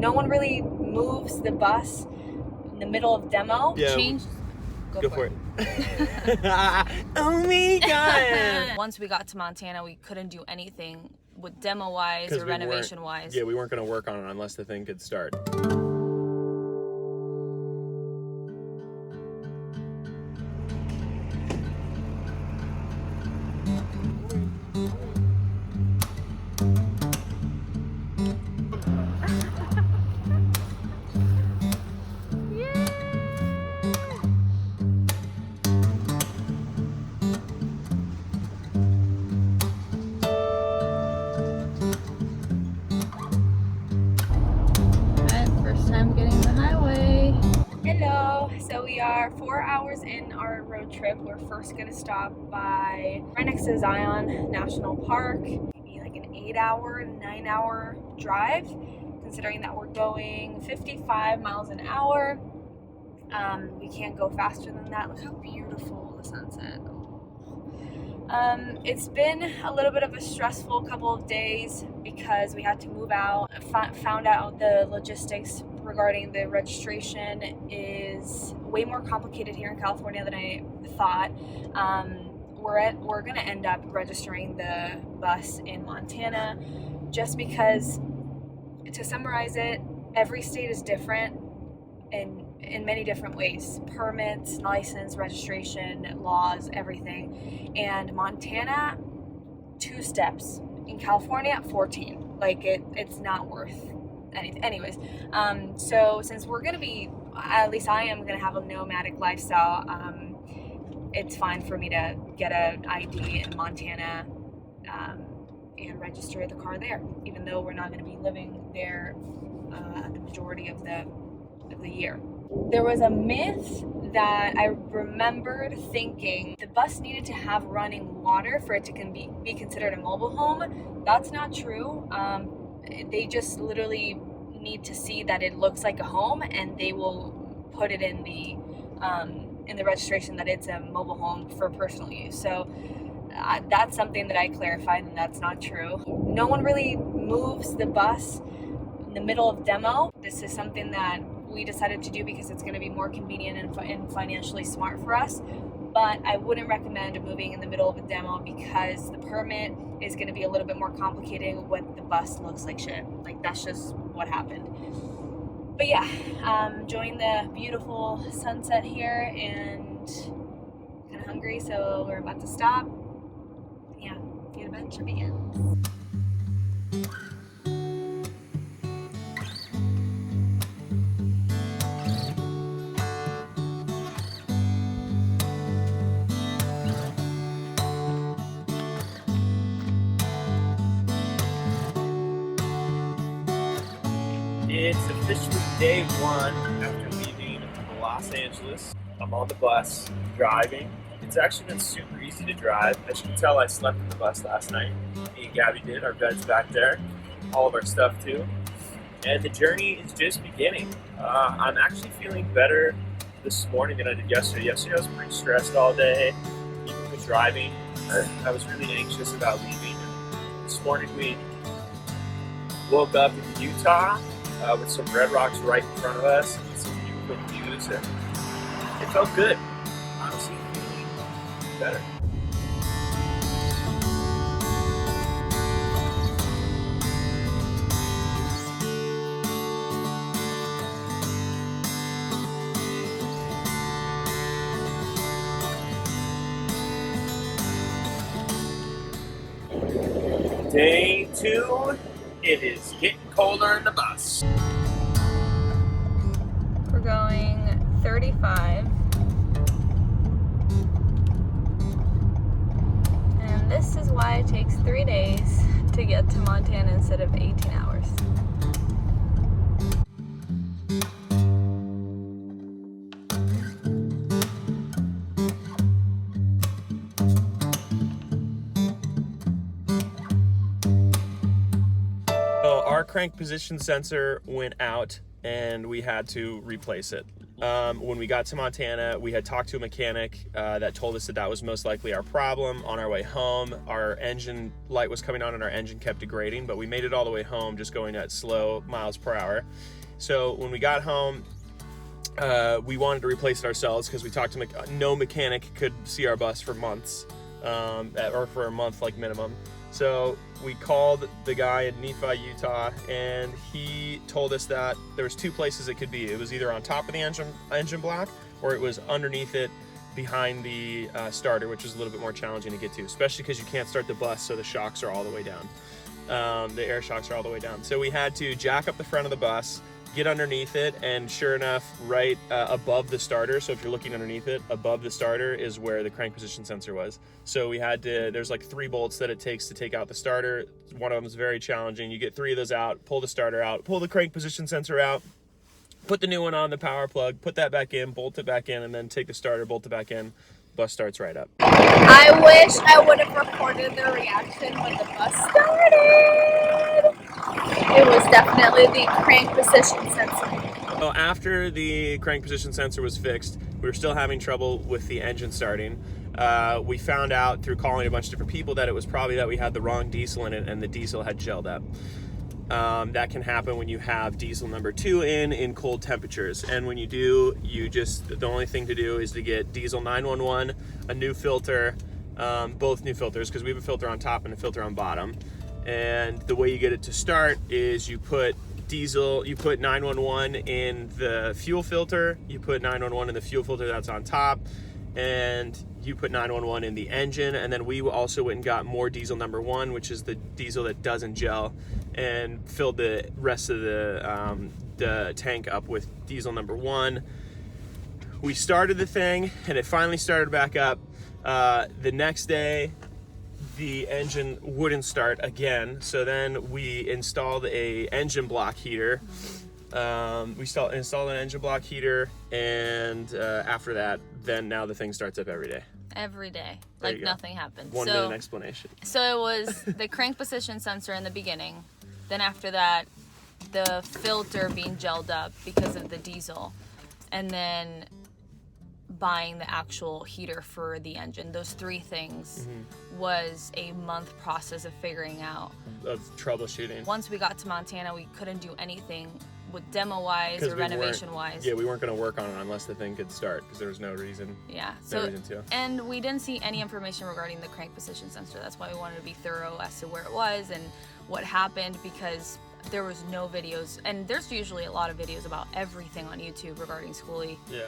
no one really moves the bus in the middle of demo. Yeah. Change. Go for it. Oh my God. Once we got to Montana, we couldn't do anything with demo-wise or we renovation-wise. Yeah, we weren't going to work on it unless the thing could start. Hello, so we are 4 hours in our road trip. We're first gonna stop by right next to Zion National Park. Maybe like an 8-hour, 9-hour drive, considering that we're going 55 miles an hour. We can't go faster than that. Look how beautiful the sunset. It's been a little bit of a stressful couple of days because we had to move out. Found out the logistics regarding the registration is way more complicated here in California than I thought. We're gonna end up registering the bus in Montana just because, to summarize it, every state is different in many different ways. Permits, license, registration, laws, everything. And Montana, 2 steps. In California, 14. Like it's not worth anything. Anyways, so since we're gonna be, at least I am gonna have a nomadic lifestyle, it's fine for me to get an ID in Montana and register the car there, even though we're not gonna be living there the majority of the year. There was a myth that I remembered thinking the bus needed to have running water for it to be considered a mobile home. That's not true. They just literally need to see that it looks like a home, and they will put it in the registration that it's a mobile home for personal use. So that's something that I clarified, and that's not true. No one really moves the bus in the middle of demo. This is something that we decided to do because it's going to be more convenient and financially smart for us. But I wouldn't recommend moving in the middle of a demo because the permit is going to be a little bit more complicated when the bus looks like shit. Like, that's just what happened. But yeah, enjoying the beautiful sunset here and kind of hungry, so we're about to stop. Yeah, the adventure begins. It's officially day 1 after leaving Los Angeles. I'm on the bus, driving. It's actually been super easy to drive. As you can tell, I slept in the bus last night. Me and Gabby did. Our bed's back there. All of our stuff too. And the journey is just beginning. I'm actually feeling better this morning than I did yesterday. Yesterday I was pretty stressed all day, even with driving. I was really anxious about leaving. This morning we woke up in Utah with some red rocks right in front of us and some beautiful views, and it felt good. Honestly, feeling better. Day 2, it is getting colder in the bus. We're going 35. And this is why it takes 3 days to get to Montana instead of 18 hours. So our crank position sensor went out and we had to replace it. When we got to Montana, we had talked to a mechanic that told us that that was most likely our problem. On our way home, our engine light was coming on and our engine kept degrading, but we made it all the way home just going at slow miles per hour. So when we got home, we wanted to replace it ourselves because we talked to no mechanic could see our bus for months, or for a month like minimum. So we called the guy in Nephi, Utah, and he told us that there was 2 places it could be. It was either on top of the engine block, or it was underneath it behind the starter, which is a little bit more challenging to get to, especially because you can't start the bus, so the shocks are all the way down. The air shocks are all the way down. So we had to jack up the front of the bus, get underneath it, and sure enough, right above the starter, so if you're looking underneath it, above the starter is where the crank position sensor was. So we had to, there's like 3 bolts that it takes to take out the starter. One of them is very challenging. You get 3 of those out, pull the starter out, pull the crank position sensor out, put the new one on the power plug, put that back in, bolt it back in, and then take the starter, bolt it back in. Bus starts right up. I wish I would have recorded the reaction when the bus started. It was definitely the crank position sensor. So after the crank position sensor was fixed, we were still having trouble with the engine starting. We found out through calling a bunch of different people that it was probably that we had the wrong diesel in it and the diesel had gelled up. That can happen when you have diesel number 2 in cold temperatures. And when you do, the only thing to do is to get diesel 911, a new filter, both new filters, because we have a filter on top and a filter on bottom. And the way you get it to start is you put 911 in the fuel filter, you put 911 in the fuel filter that's on top, and you put 911 in the engine. And then we also went and got more diesel number 1, which is the diesel that doesn't gel, and filled the rest of the tank up with diesel number 1. We started the thing and it finally started back up. The next day, the engine wouldn't start again, so then we installed a engine block heater. We installed an engine block heater, and after that, then now the thing starts up every day. Every day, like nothing happened. 1 minute explanation. So it was the crank position sensor in the beginning, then after that, the filter being gelled up because of the diesel, and then buying the actual heater for the engine. Those 3 things was a month process of figuring out. Of troubleshooting. Once we got to Montana, we couldn't do anything with demo-wise or renovation-wise. Yeah, we weren't going to work on it unless the thing could start, because there was no reason. Yeah. No reason to. And we didn't see any information regarding the crank position sensor. That's why we wanted to be thorough as to where it was and what happened, because there was no videos. And there's usually a lot of videos about everything on YouTube regarding Skoolie. Yeah.